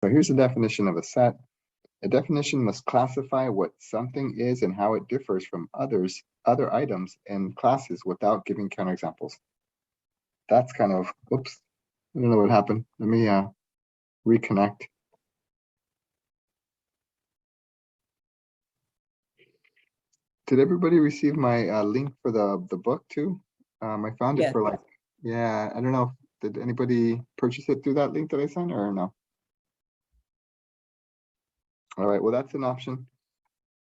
So here's the definition of a set. A definition must classify what something is and how it differs from other items and classes without giving counterexamples. That's kind of, oops, I don't know what happened. Let me reconnect. Did everybody receive my link for the book too? I found it Yes. for like, yeah, I don't know. Did anybody purchase it through that link that I sent or no? All right, well, that's an option.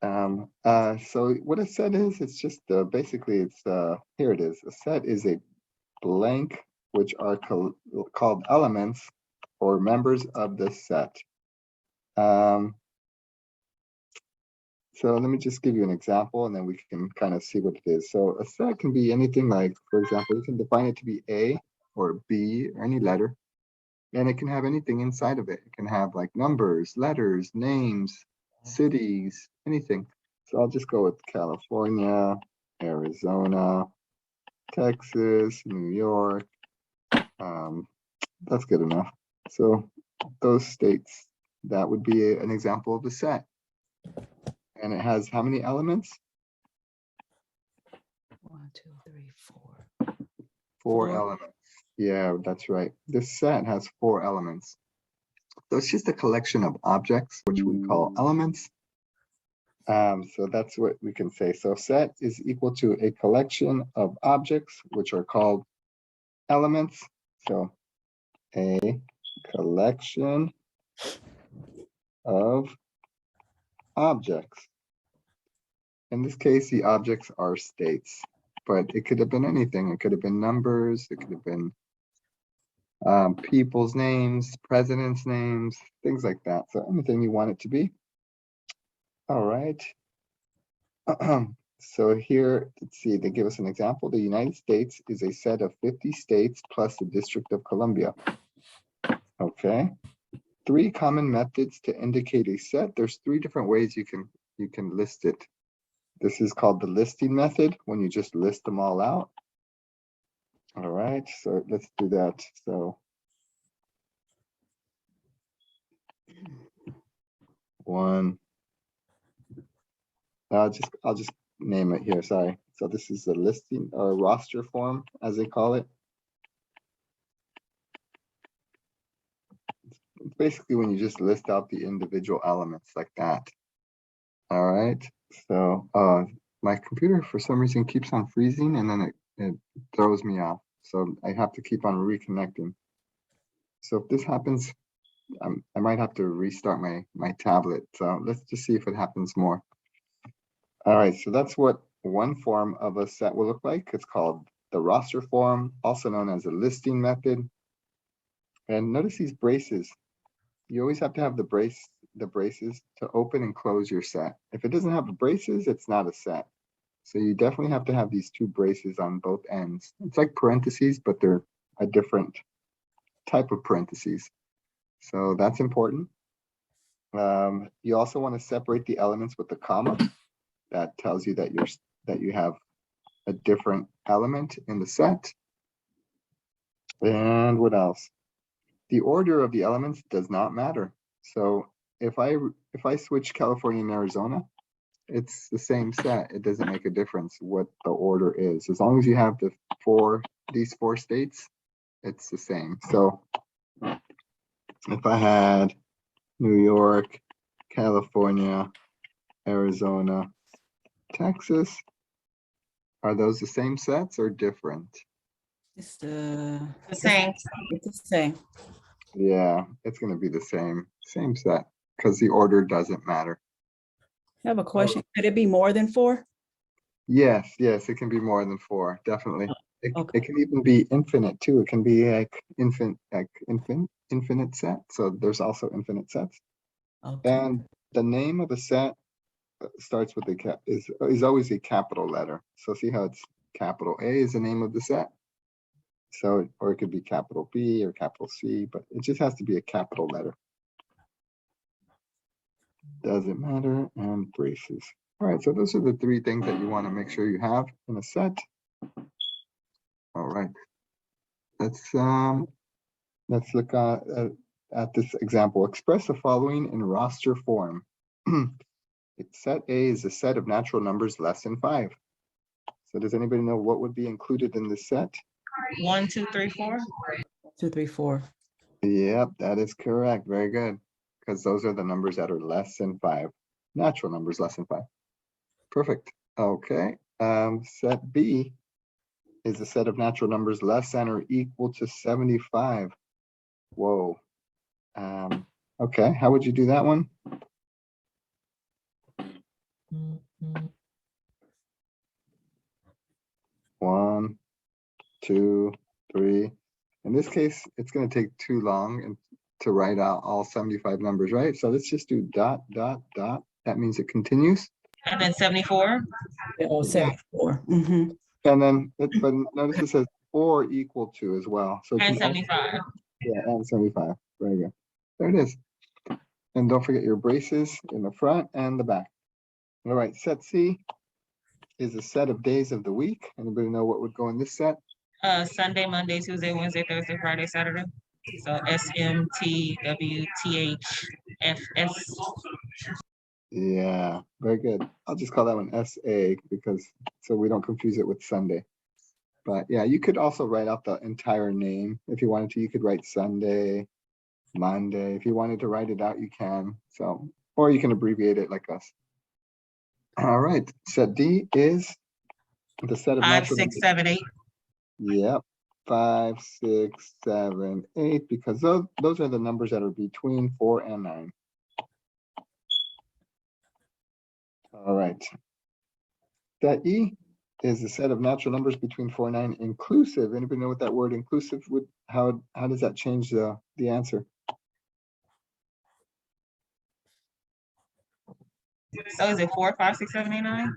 So what a set is, it's just basically it's here it is. A set is a blank which are called elements or members of the set. So let me just give you an example and then we can kind of see what it is. So a set can be anything like, for example, you can define it to be A or B or any letter. And it can have anything inside of it. It can have like numbers, letters, names, cities, anything. So I'll just go with California, Arizona, Texas, New York. That's good enough. So those states, that would be an example of a set. And it has how many elements? 1, 2, 3, 4. 4 elements. Yeah, that's right. This set has 4 elements. So it's just a collection of objects, which we call elements. So that's what we can say. So set is equal to a collection of objects, which are called elements. So a collection of objects. In this case, the objects are states, but it could have been anything. It could have been numbers. It could have been people's names, presidents' names, things like that. So anything you want it to be. All right. So here, let's see, they give us an example. The United States is a set of 50 states plus the District of Columbia. Okay. 3 common methods to indicate a set. There's 3 different ways you can list it. This is called the listing method, when you just list them all out. All right, so let's do that. So 1. I'll just name it here. Sorry. So this is the listing or roster form, as they call it. It's basically when you just list out the individual elements like that. All right. So my computer for some reason keeps on freezing and then it throws me off. So I have to keep on reconnecting. So if this happens, I might have to restart my tablet. So let's just see if it happens more. All right, so that's what one form of a set will look like. It's called the roster form, also known as a listing method. And notice these braces. You always have to have the braces to open and close your set. If it doesn't have the braces, it's not a set. So you definitely have to have these 2 braces on both ends. It's like parentheses, but they're a different type of parentheses. So that's important. You also want to separate the elements with the comma. That tells you that you have a different element in the set. And what else? The order of the elements does not matter. So if I switch California and Arizona, it's the same set. It doesn't make a difference what the order is. As long as you have these 4 states, it's the same. So if I had New York, California, Arizona, Texas, are those the same sets or different? It's the same. It's the same. Yeah, it's going to be the same set because the order doesn't matter. I have a question. Could it be more than 4? Yes, it can be more than 4, definitely. Okay. It can even be infinite too. It can be like infinite set. So there's also infinite sets. Okay. And the name of a set starts with is always a capital letter. So see how it's capital A is the name of the set. So, or it could be capital B or capital C, but it just has to be a capital letter. Doesn't matter, and braces. All right, so those are the 3 things that you want to make sure you have in a set. All right, let's look at at this example. Express the following in roster form. It's set A is a set of natural numbers less than 5. So does anybody know what would be included in this set? 1, 2, 3, 4. 2, 3, 4. Yep, that is correct. Very good. Because those are the numbers that are less than 5. Natural numbers less than 5. Perfect. Okay. Set B is a set of natural numbers less than or equal to 75. Whoa. Okay, how would you do that one? One, two, three. In this case, it's going to take too long and to write out all 75 numbers, right? So let's just do dot, dot, dot. That means it continues. And then 74. Oh, 74. Mm-hmm. And then, but notice it says or equal to as well. So it And can also- 75. yeah, and 75. Very good. There it is. And don't forget your braces in the front and the back. All right, set C is a set of days of the week. Anybody know what would go in this set? Sunday, Monday, Tuesday, Wednesday, Thursday, Friday, Saturday. So SMTWTHFS. Yeah, very good. I'll just call that one SA because so we don't confuse it with Sunday. But yeah, you could also write out the entire name if you wanted to. You could write Sunday, Monday. If you wanted to write it out, you can. So, or you can abbreviate it like us. All right, set D is the set of 5, natural 6, numbers. 7, 8. Yep, 5, 6, 7, 8, because those are the numbers that are between 4 and 9. All right. Set E is the set of natural numbers between 4 and 9 inclusive. Anybody know what that word inclusive would, how does that change the answer? So is it 4, 5, 6, 7, 8, 9?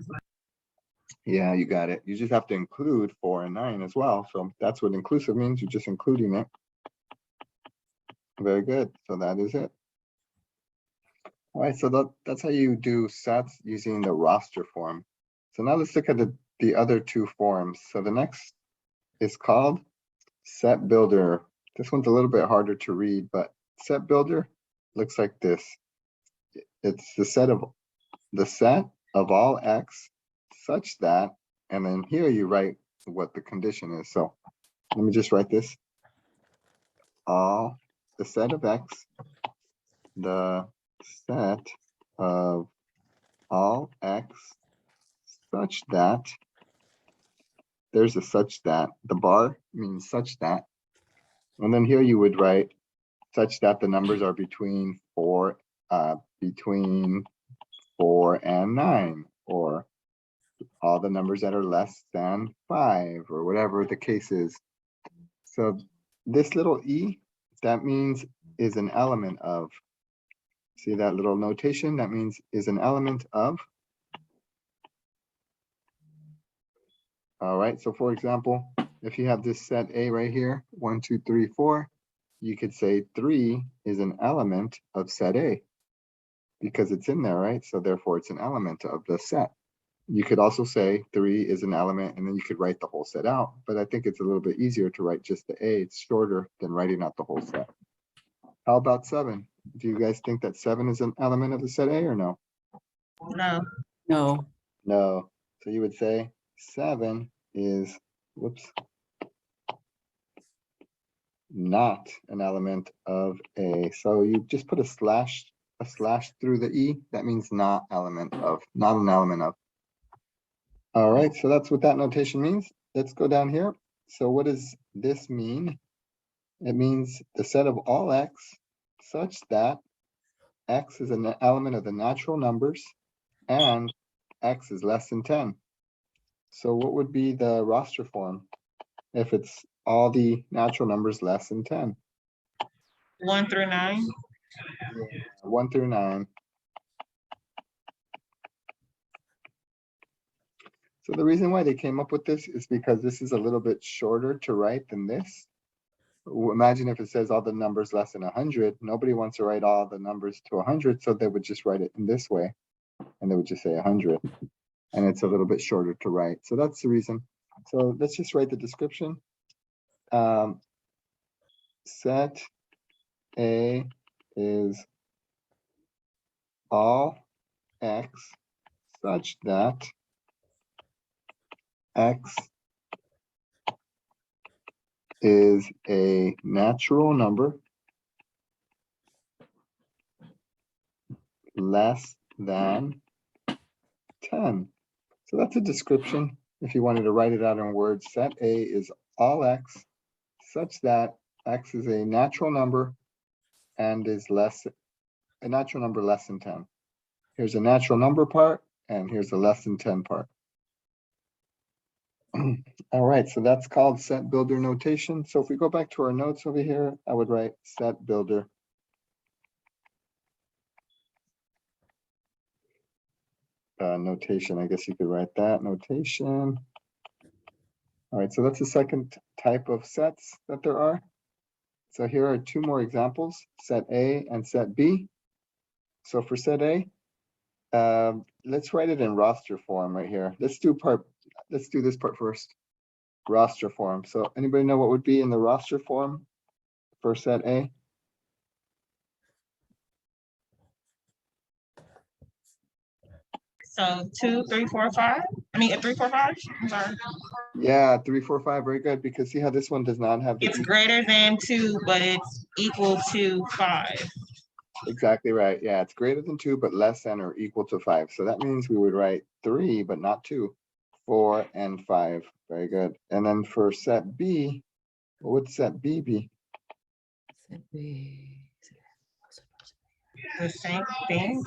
Yeah, you got it. You just have to include 4 and 9 as well. So that's what inclusive means. You're just including it. Very good. So that is it. All right, so that's how you do sets using the roster form. So now let's look at the other two forms. So the next is called set builder. This one's a little bit harder to read, but set builder looks like this. It's the set of all X such that, and then here you write what the condition is. So let me just write this. The set of X, the set of all X such that, there's a such that, the bar means such that, and then here you would write such that the numbers are between 4 and 9, or all the numbers that are less than 5, or whatever the case is. So this little e, that means is an element of. See that little notation? That means is an element of. All right, so for example, if you have this set A right here, 1, 2, 3, 4, you could say 3 is an element of set A because it's in there, right? So therefore it's an element of the set. You could also say 3 is an element, and then you could write the whole set out, but I think it's a little bit easier to write just the A. It's shorter than writing out the whole set. How about 7? Do you guys think that 7 is an element of the set A or no? No. No. No. So you would say 7 is, whoops, not an element of A. So you just put a slash through the E. That means not an element of. All right, so that's what that notation means. Let's go down here. So what does this mean? It means the set of all X such that X is an element of the natural numbers and X is less than 10. So what would be the roster form if it's all the natural numbers less than 10? 1 through 9. 1 through 9. So the reason why they came up with this is because this is a little bit shorter to write than this. Imagine if it says all the numbers less than 100. Nobody wants to write all the numbers to 100, so they would just write it in this way, and they would just say 100. And it's a little bit shorter to write. So that's the reason. So let's just write the description. Set A is all X such that X is a natural number less than 10. So that's a description. If you wanted to write it out in words, set A is all X such that X is a natural number and is a natural number less than 10. Here's a natural number part, and here's a less than 10 part. All right, so that's called set builder notation. So if we go back to our notes over here, I would write set builder. Notation, I guess you could write that notation. All right, so that's the second type of sets that there are. So here are two more examples, set A and set B. So for set A, let's write it in roster form right here. Let's do this part first. Roster form. So anybody know what would be in the roster form for set A? So 2, 3, 4, 5. I mean, 3, 4, 5. I'm sorry. Yeah, 3, 4, 5. Very good. Because see how this one does not have the It's greater than 2, but it's equal to 5. Exactly right. Yeah, it's greater than 2, but less than or equal to 5. So that means we would write 3, but not 2, 4, and 5. Very good. And then for set B, what would set B be? Set B. The same thing.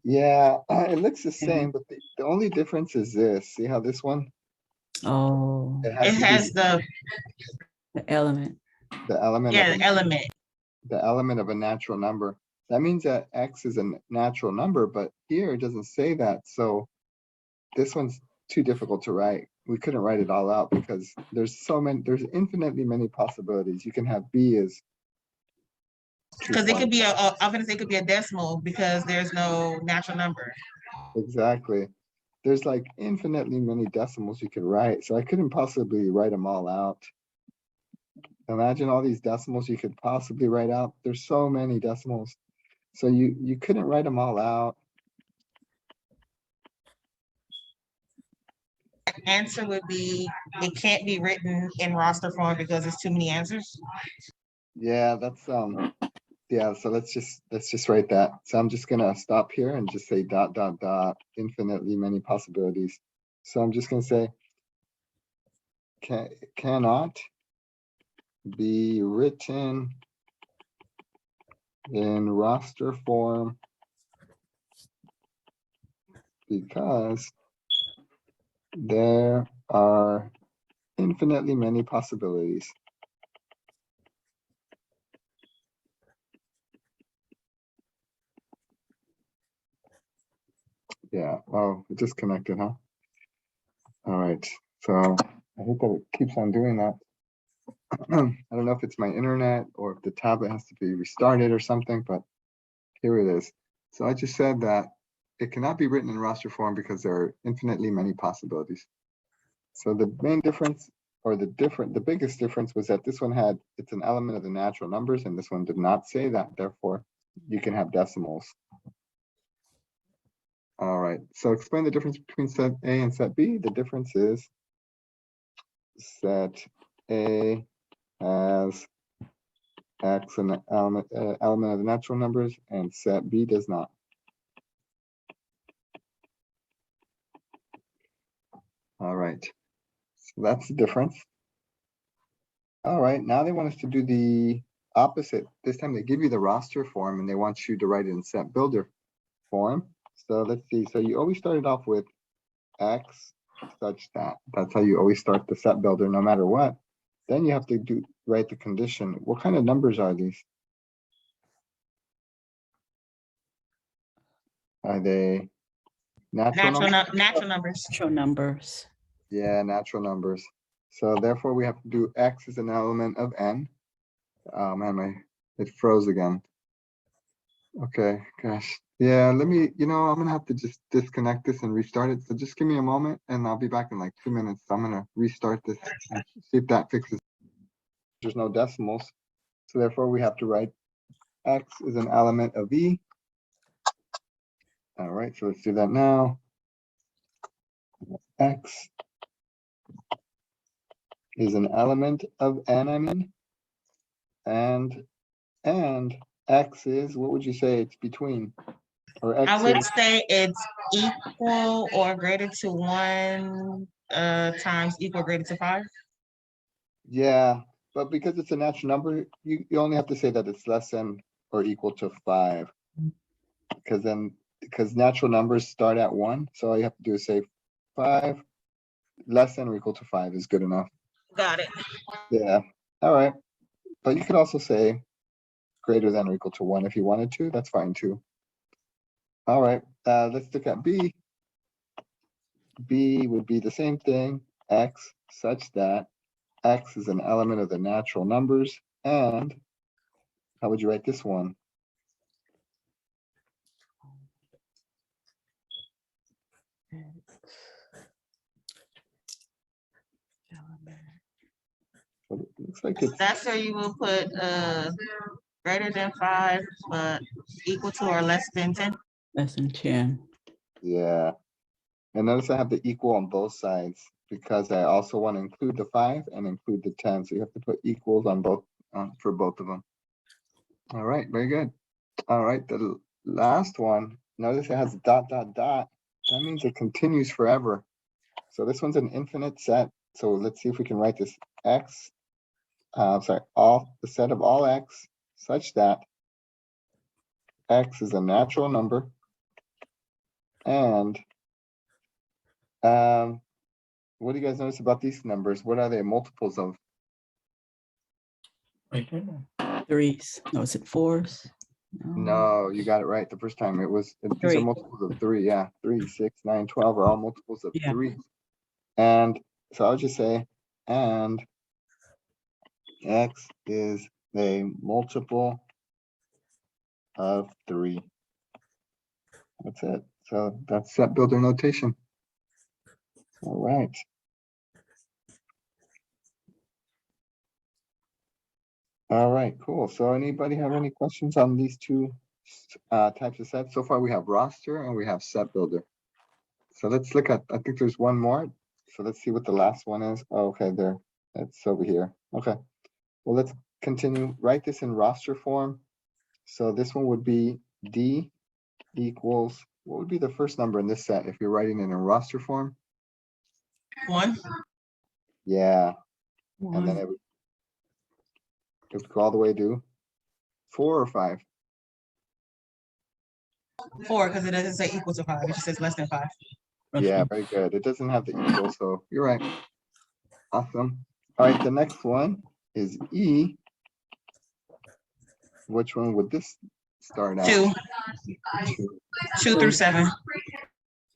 Yeah, it looks the Mhm. same, but the only difference is this. See how this one? Oh, It to be has the element. the element of the element. the element of a natural number. That means that X is a natural number, but here it doesn't say that. So this one's too difficult to write. We couldn't write it all out because there's infinitely many possibilities. You can have B as Because it could be I'm gonna say it could be a decimal because there's no natural number. Exactly. There's like infinitely many decimals you could write. So I couldn't possibly write them all out. Imagine all these decimals you could possibly write out. There's so many decimals. So you couldn't write them all out. Answer would be, it can't be written in roster form because it's too many answers. Yeah, that's yeah, so let's just write that. So I'm just gonna stop here and just say ... infinitely many possibilities. So I'm just gonna say cannot be written in roster form because there are infinitely many possibilities. Yeah, oh, it disconnected, huh? All right, so I hate that it keeps on doing that. I don't know if it's my internet or if the tablet has to be restarted or something, but here it is. So I just said that it cannot be written in roster form because there are infinitely many possibilities. So the main difference, or the biggest difference, was that this one it's an element of the natural numbers, and this one did not say that. Therefore, you can have decimals. All right, so explain the difference between set A and set B. The difference is set A has X an element of the natural numbers, and set B does not. All right, so that's the difference. All right, now they want us to do the opposite. This time they give you the roster form and they want you to write it in set builder form. So let's see. So you always started off with X such that. That's how you always start the set builder no matter what. Then you have to write the condition. What kind of numbers are these? Are they natural numbers? Natural numbers. Natural numbers. Yeah, natural numbers. So therefore we have to do X as an element of N. Oh man, it froze again. Okay, gosh. Yeah, I'm gonna have to just disconnect this and restart it. So just give me a moment and I'll be back in like 2 minutes. So I'm gonna restart this and see if that fixes. There's no decimals. So therefore we have to write X is an element of E. All right, so let's do that now. X is an element of N, I mean. And X is, what would you say it's between? Or X I would is, say it's equal or greater to 1 times equal greater to 5. yeah, but because it's a natural number, you only have to say that it's less than or equal to 5. Because natural numbers start at 1, so all you have to do is say 5 less than or equal to 5 is good enough. Got it. Yeah, all right. But you could also say greater than or equal to 1 if you wanted to, that's fine too. All right, let's look at B. B would be the same thing, X such that X is an element of the natural numbers. And how would you write this one? Well, it looks like it's, That's where you will put greater than 5, but equal to or less than 10. Less than 10. yeah. And notice I have the equal on both sides because I also want to include the 5 and include the 10. So you have to put equals on both, for both of them. All right, very good. All right, the last one, notice it has a dot, dot, dot. That means it continues forever. So this one's an infinite set. So let's see if we can write this X, sorry, the set of all X such that X is a natural number. And what do you guys notice about these numbers? What are they multiples of? Threes. No, is it 4s? No, you got it right the first time. These are 3. multiples of 3. Yeah, 3, 6, 9, 12 are all multiples of Yeah. 3. And so I'll just say, and X is a multiple of 3. That's it. So that's set builder notation. All right. All right, cool. So anybody have any questions on these two types of sets? So far we have roster and we have set builder. So let's look at, I think there's one more. So let's see what the last one is. Oh, okay, there, it's over here. Okay, well, let's continue. Write this in roster form. So this one would be D equals, what would be the first number in this set if you're writing it in roster form? 1. Yeah, and then it would go all the way to 4 or 5. 4, because it doesn't say equal to 5. It just says less than 5. Yeah, very good. It doesn't have the equal, so you're right. Awesome. All right, the next one is E. Which one would this start at? 2. 2 through 7.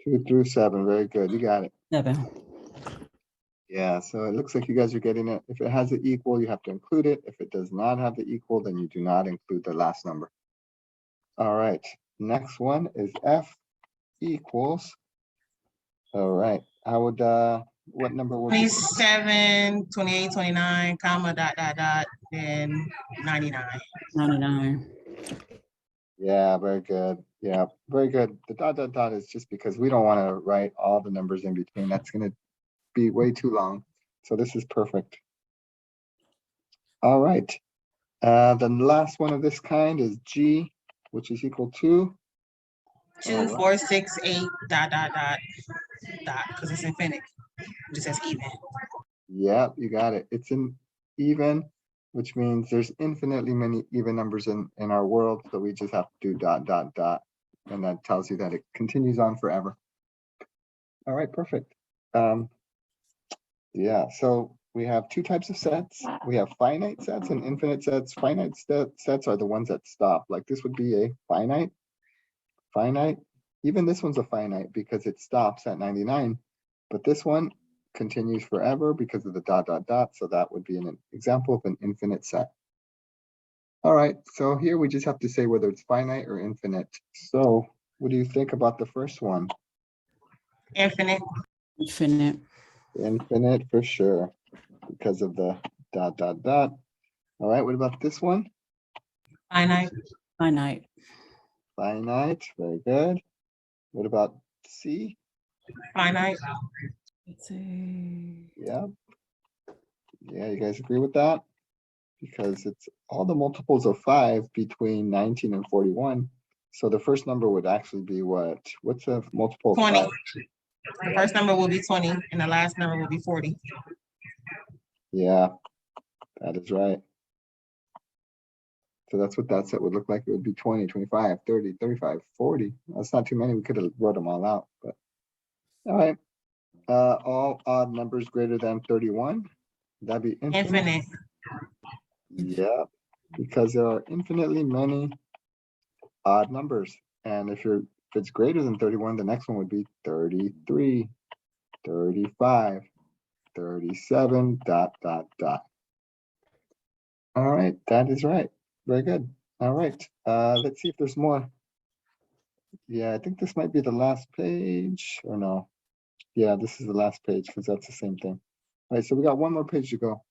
2 through 7. Very good. You got it. 7. Yeah, so it looks like you guys are getting it. If it has an equal, you have to include it. If it does not have the equal, then you do not include the last number. All right, next one is F equals. All right, how would, what number would be? 27, 28, 29, comma, dot, dot, dot, then 99. 99. Yeah, very good. Yeah, very good. The dot, dot, dot is just because we don't want to write all the numbers in between. That's going to be way too long. So this is perfect. All right. The last one of this kind is G, which is equal to 2, 4, 6, 8, dot, dot, dot, dot, because it's infinite. It just says even. yeah, you got it. It's an even, which means there's infinitely many even numbers in our world. So we just have to do dot, dot, dot. And that tells you that it continues on forever. All right, perfect. Yeah, so we have two types of sets. We have finite sets and infinite sets. Finite sets are the ones that stop. Like this would be a finite. Even this one's a finite because it stops at 99. But this one continues forever because of the dot, dot, dot. So that would be an example of an infinite set. All right, so here we just have to say whether it's finite or infinite. So what do you think about the first one? Infinite. Infinite. Infinite for sure, because of the dot, dot, dot. All right, what about this one? Finite. Finite. Finite, very good. What about C? Finite. Let's see. Yeah. Yeah, you guys agree with that? Because it's all the multiples of 5 between 19 and 41. So the first number would actually be what? What's a multiple of 20. 5? The first number will be 20 and the last number will be 40. Yeah, that is right. So that's what that set would look like. It would be 20, 25, 30, 35, 40. That's not too many. We could have wrote them all out, but all right. All odd numbers greater than 31. That'd be infinite. Infinite. Yeah, because there are infinitely many odd numbers. And if it's greater than 31, the next one would be 33, 35, 37, ... All right, that is right. Very good. All right, let's see if there's more. Yeah, I think this might be the last page, or no? Yeah, this is the last page because that's the same thing. All right, so we got one more page to go.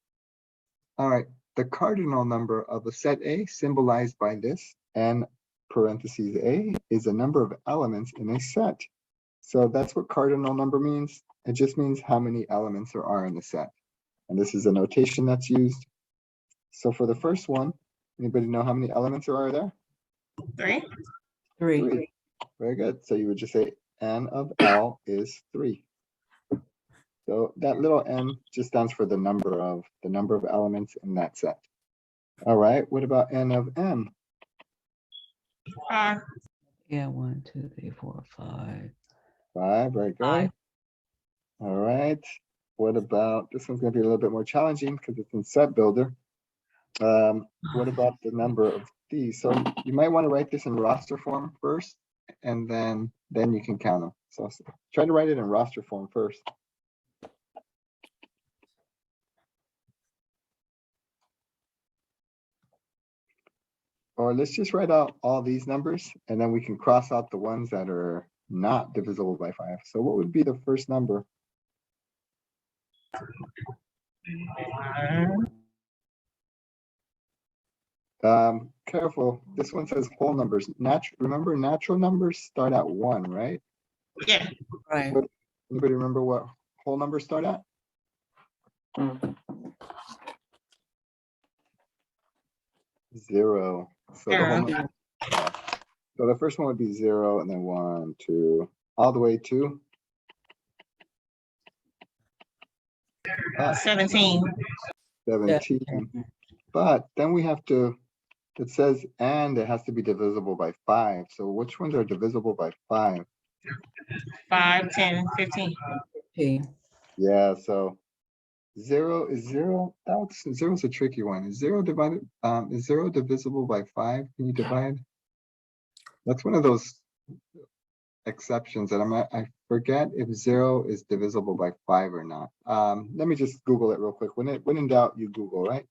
All right, the cardinal number of a set A symbolized by this n parentheses A is a number of elements in a set. So that's what cardinal number means. It just means how many elements there are in the set. And this is a notation that's used. So for the first one, anybody know how many elements there are there? 3. 3. Very good. So you would just say n of L is 3. So that little n just stands for the number of elements in that set. All right, what about n of m? 5. Yeah, 1, 2, 3, 4, 5. 5, very good. 5. All right, what about, this one's gonna be a little bit more challenging because it's in set builder. What about the number of these? So you might want to write this in roster form first, and then you can count them. So try to write it in roster form first. Or let's just write out all these numbers, and then we can cross out the ones that are not divisible by 5. So what would be the first number? Careful. This one says whole numbers. Remember, natural numbers start at 1, right? Yeah. Right. Anybody remember what whole numbers start at? 0. So the whole Zero. number, so the first one would be 0, and then 1, 2, all the way to 17. 17. But then we have to, it says, and it has to be divisible by 5. So which ones are divisible by 5? 5, 10, 15. 15. Yeah, so 0 is 0. Zero is a tricky one. Is 0 divisible by 5? Can you divide? That's one of those exceptions that I forget if 0 is divisible by 5 or not. Let me just Google it real quick. When in doubt, you Google, right?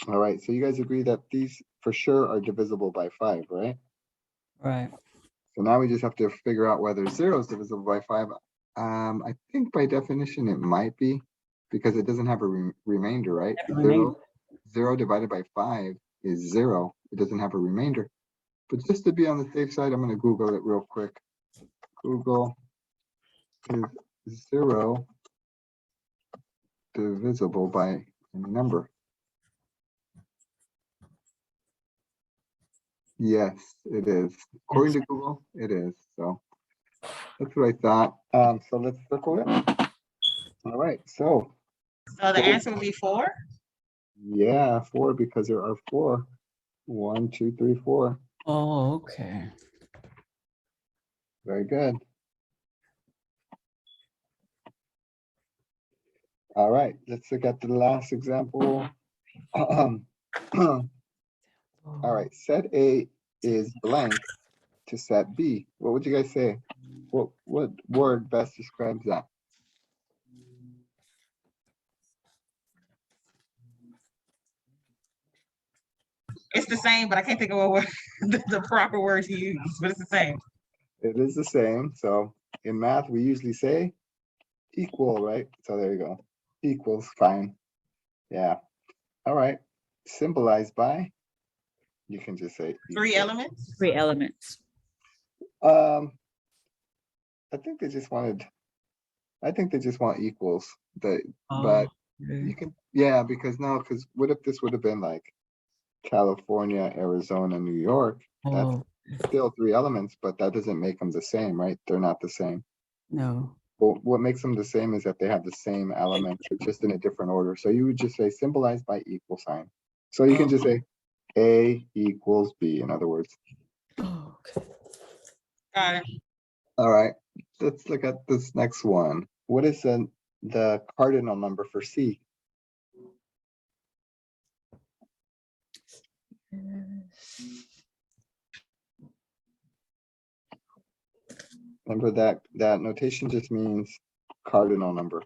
All right, so you guys agree that these for sure are divisible by 5, right? Right. So now we just have to figure out whether 0 is divisible by 5. I think by definition it might be, because it doesn't have a remainder, right? 0 divided by 5 is 0. It doesn't have a remainder. But just to be on the safe side, I'm going to Google it real quick. Google, is 0 divisible by a number? Yes, it is. According to Google, it is. So that's what I thought. So let's circle it. All right. So So the answer would be 4. yeah, 4, because there are 4. 1, 2, 3, 4. Oh, okay. Very good. All right. Let's look at the last example. All right. Set A is blank to set B. What would you guys say? What word best describes that? It's the same, but I can't think of what word, the proper word to use, but it's the same. It is the same. So in math, we usually say equal, right? So there you go. Equals, fine. Yeah. All right. Symbolized by, you can just say. 3 equal. elements? 3 elements. I think they just want equals, but Oh, you okay. can, yeah, because what if this would have been like California, Arizona, New York? That's Oh, still 3 elements, but that doesn't make them the same, right? They're not the same. no. Well, what makes them the same is that they have the same elements, but just in a different order. So you would just say symbolized by equal sign. So you can just say A equals B, in other words. Oh, okay. Got it. All right, let's look at this next one. What is the cardinal number for C? Remember that notation just means cardinal number.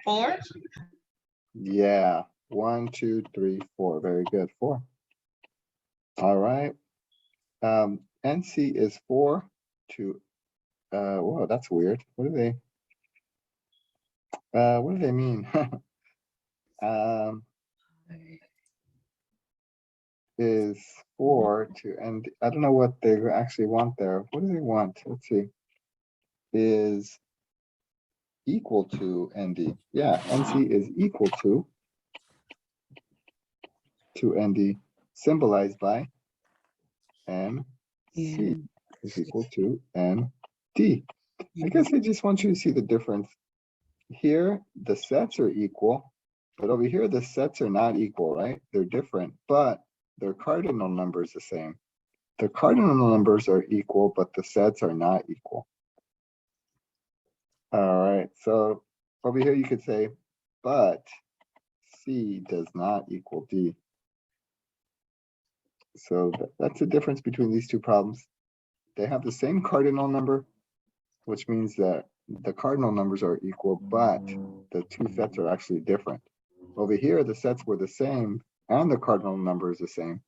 4? Yeah, 1, 2, 3, 4. Very good, 4. All right. NC is 4 to, whoa, that's weird. What do they mean? Is 4 to end. I don't know what they actually want there. What do they want? Let's see. Is equal to ND. Yeah, NC is equal to ND, symbolized by NC Yeah. is equal to ND. I guess I just want you to see the difference. Here, the sets are equal, but over here, the sets are not equal, right? They're different, but their cardinal number is the same. The cardinal numbers are equal, but the sets are not equal. All right, so over here you could say, but C does not equal D. So that's the difference between these two problems. They have the same cardinal number, which means that the cardinal numbers are equal, but the two sets are actually different. Over here, the sets were the same and the cardinal number is the same.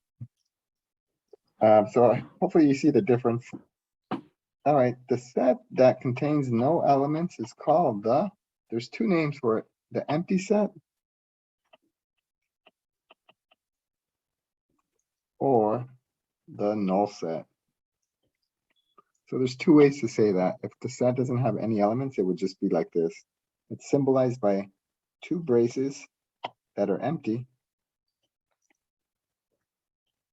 So hopefully you see the difference. All right, the set that contains no elements is called there's 2 names for it, the empty set or the null set. So there's 2 ways to say that. If the set doesn't have any elements, it would just be like this. It's symbolized by 2 braces that are empty.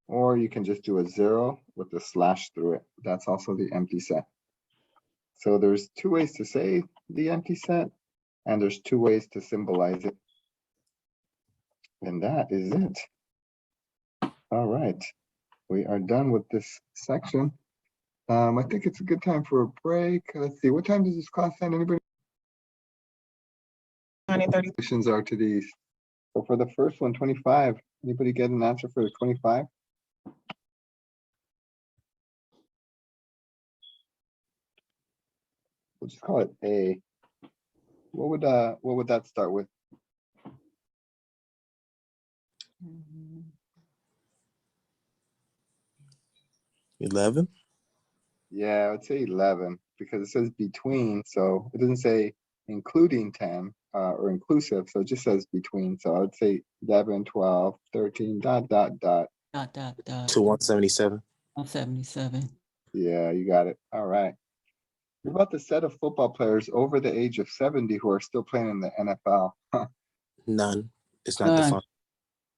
Or you can just do a 0 with a slash through it. That's also the empty set. So there's 2 ways to say the empty set, and there's 2 ways to symbolize it. And that is it. All right, we are done with this section. I think it's a good time for a break. Let's see, what time does this class end? Anybody? 9:30. Questions are to these. So for the first one, 25, anybody get an answer for the 25? We'll just call it A. What would that start with? 11. Yeah, I would say 11 because it says between, so it doesn't say including 10 or inclusive, so it just says between. So I would say 11, 12, 13, dot. Dot. To 177. 177. Yeah, you got it. All right. What about the set of football players over the age of 70 who are still playing in the NFL? None. It's not None. defined.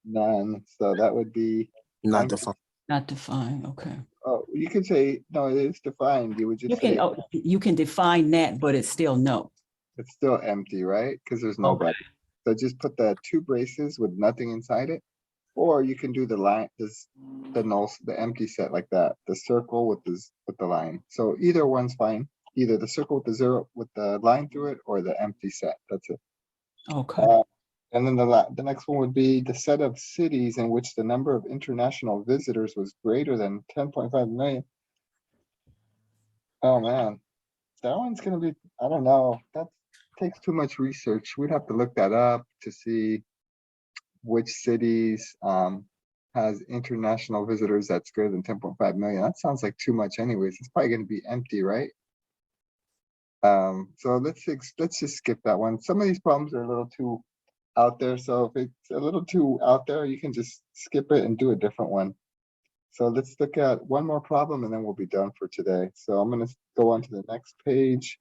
None. So that would be Not empty. defined. Not defined. Okay. Oh, you could say, no, it is defined. You would just say You can define that, but it's still no. it's still empty, right? Because there's nobody. So just put the 2 braces with nothing inside it. Or you can do the line, the null, the empty set like that, the circle with the line. So either one's fine. Either the circle with the 0 with the line through it or the empty set. That's it. Okay. And then the next one would be the set of cities in which the number of international visitors was greater than 10.5 million. Oh man, that one's gonna be, I don't know, that takes too much research. We'd have to look that up to see which cities has international visitors that's greater than 10.5 million. That sounds like too much anyways. It's probably gonna be empty, right? So let's just skip that one. Some of these problems are a little too out there, so if it's a little too out there, you can just skip it and do a different one. So let's look at one more problem and then we'll be done for today. So I'm gonna go on to the next page,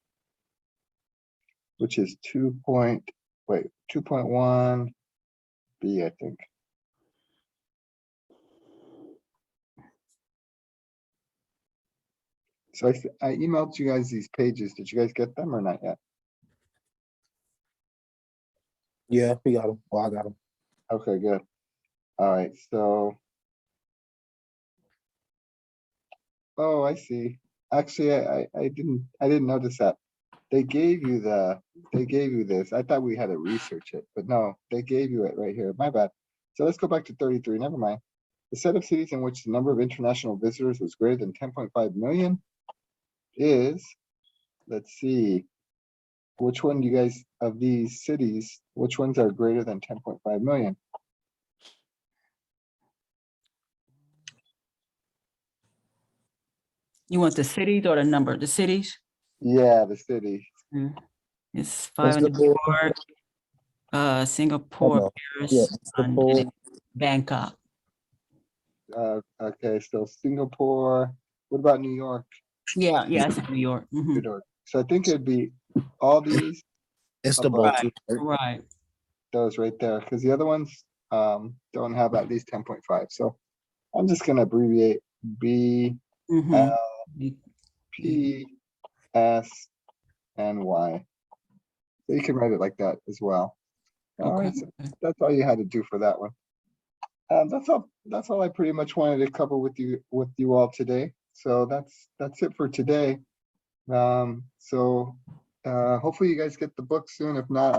which is 2.1 B, I think. So I emailed you guys these pages. Did you guys get them or not yet? Yeah, we got them. Well, I got them. Okay, good. All right, so. Oh, I see. Actually, I didn't notice that. They gave you this. I thought we had to research it, but no, they gave you it right here. My bad. So let's go back to 33. Never mind. The set of cities in which the number of international visitors was greater than 10.5 million is, let's see, which one do you guys of these cities, which ones are greater than 10.5 million? You want the cities or the number? The cities? Yeah, the city. It's 5 in New Singapore. York, Singapore, no. Paris, Yeah, London, Singapore. Bangkok. Okay, so Singapore. What about New York? Yeah, it's in New York. New York. So I think it'd be all these, Istanbul. Right. too, right? Right. those right there, because the other ones don't have at least 10.5. So I'm just gonna abbreviate B, Mhm. L, P, S, and Y. So you can write it like that as well. All Okay. right, so that's all you had to do for that one. That's all I pretty much wanted to cover with you all today. So that's it for today. So hopefully you guys get the book soon. If not, I'll